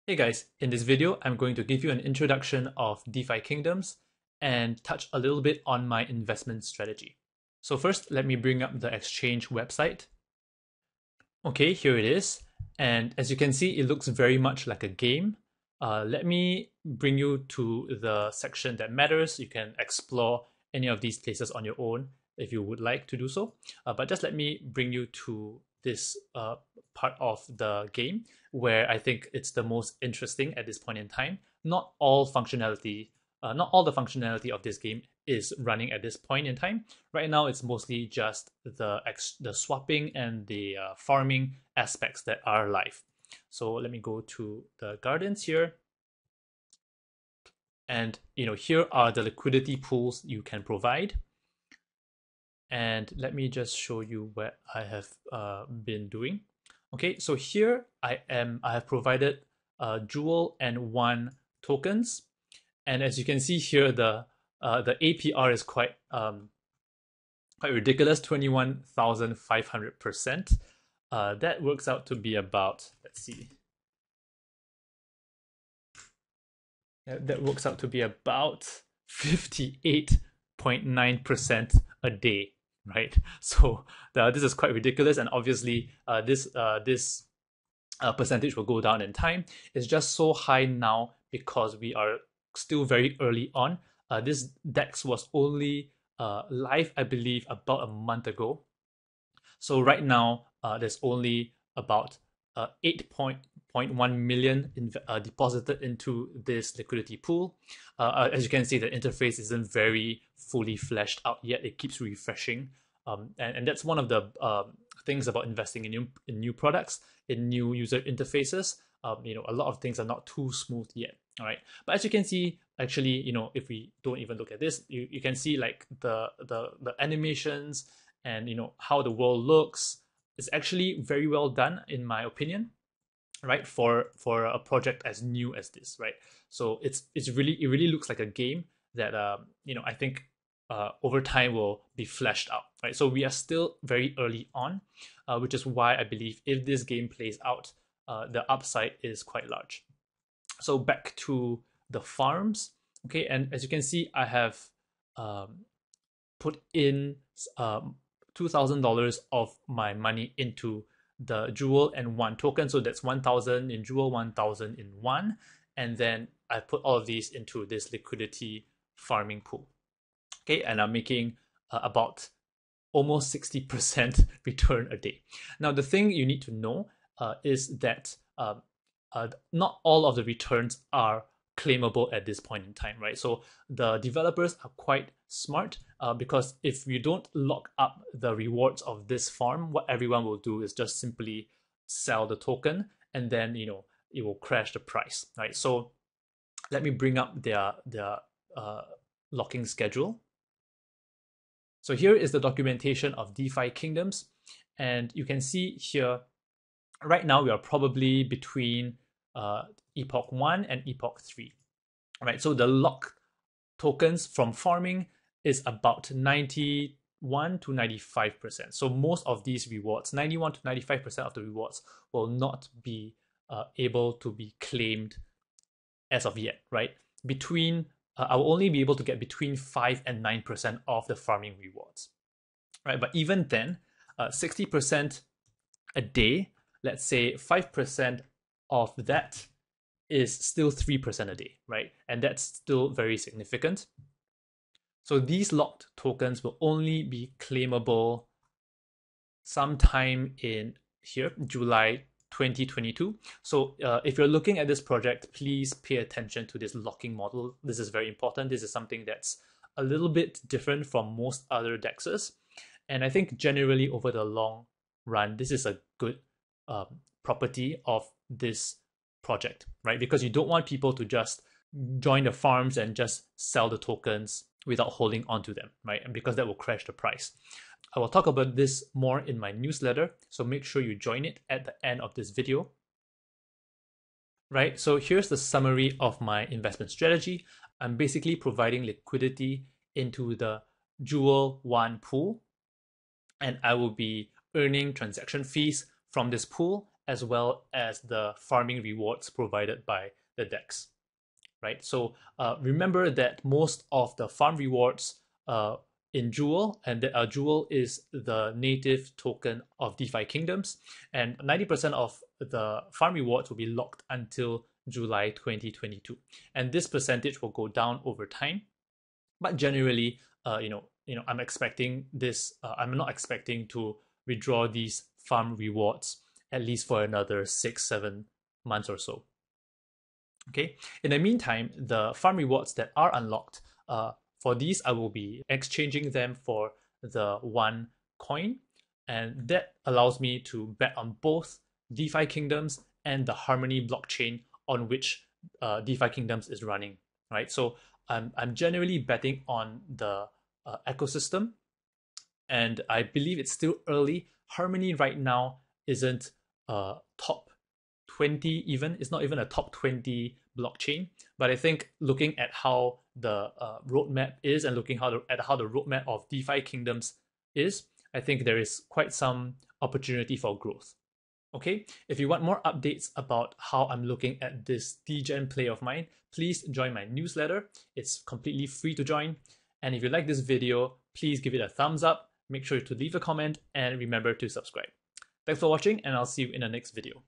Hey guys, in this video, I'm going to give you an introduction of DeFi Kingdoms and touch a little bit on my investment strategy. So first, let me bring up the exchange website. Okay, here it is. And as you can see, it looks very much like a game. Let me bring you to the section that matters. You can explore any of these places on your own if you would like to do so. But just let me bring you to this part of the game where I think it's the most interesting at this point in time. Not all the functionality of this game is running at this point in time. Right now, it's mostly just the swapping and the farming aspects that are live. So let me go to the gardens here. And here are the liquidity pools you can provide. And let me just show you what I have been doing. Okay, so here I have provided Jewel and ONE tokens, and as you can see here, the APR is quite ridiculous, 21,500%. That works out to be about, let's see, that works out to be about 58.9% a day. Right, so this is quite ridiculous, and obviously this percentage will go down in time. It's just so high now because we are still very early on. This DEX was only live, I believe, about a month ago. So right now, there's only about 8.1 million deposited into this liquidity pool. As you can see, the interface isn't very fully fleshed out yet. It keeps refreshing, and that's one of the things about investing in new products, in new user interfaces. A lot of things are not too smooth yet. All right, but as you can see, actually, if we don't even look at this, you can see like the animations and how the world looks. It's actually very well done, in my opinion, right? For a project as new as this, right? So it really looks like a game that I think over time will be fleshed out, right? So we are still very early on, which is why I believe if this game plays out, the upside is quite large. So back to the farms, okay, and as you can see, I have put in $2,000 of my money into the Jewel and ONE token. So that's 1,000 in Jewel, 1,000 in ONE, and then I put all of these into this liquidity farming pool. Okay, and I'm making about almost 60% return a day. Now, the thing you need to know is that not all of the returns are claimable at this point in time, right? So the developers are quite smart because if you don't lock up the rewards of this farm, what everyone will do is just simply sell the token, and then it will crash the price, right? So let me bring up their locking schedule. So here is the documentation of DeFi Kingdoms, and you can see here right now we are probably between Epoch 1 and Epoch 3. Right, so the lock tokens from farming is about 91 to 95%. So most of these rewards, 91 to 95% of the rewards, will not be able to be claimed as of yet, right? I will only be able to get between 5 and 9% of the farming rewards, right? But even then, 60% a day, let's say 5% of that is still 3% a day, right? And that's still very significant. So these locked tokens will only be claimable sometime in here, July 2022. So if you're looking at this project, please pay attention to this locking model. This is very important. This is something that's a little bit different from most other DEXs. And I think generally over the long run, this is a good property of this project, right? Because you don't want people to just join the farms and just sell the tokens without holding on to them, right? And because that will crash the price. I will talk about this more in my newsletter, so make sure you join it at the end of this video. Right, so here's the summary of my investment strategy. I'm basically providing liquidity into the Jewel ONE pool, and I will be earning transaction fees from this pool as well as the farming rewards provided by the DEX, right? So remember that most of the farm rewards in Jewel, and Jewel is the native token of DeFi Kingdoms, and 90% of the farm rewards will be locked until July 2022, and this percentage will go down over time. But generally, I'm expecting this. I'm not expecting to withdraw these farm rewards at least for another 6-7 months or so. Okay. In the meantime, the farm rewards that are unlocked, for these I will be exchanging them for the ONE coin, and that allows me to bet on both DeFi Kingdoms and the Harmony blockchain on which DeFi Kingdoms is running. Right. So I'm generally betting on the ecosystem, and I believe it's still early. Harmony right now isn't top 20 even. It's not even a top 20 blockchain. But I think looking at how the roadmap is, and looking at how the roadmap of DeFi Kingdoms is, I think there is quite some opportunity for growth. Okay, if you want more updates about how I'm looking at this degen play of mine, please join my newsletter. It's completely free to join. And if you like this video, please give it a thumbs up, make sure to leave a comment, and remember to subscribe. Thanks for watching, and I'll see you in the next video.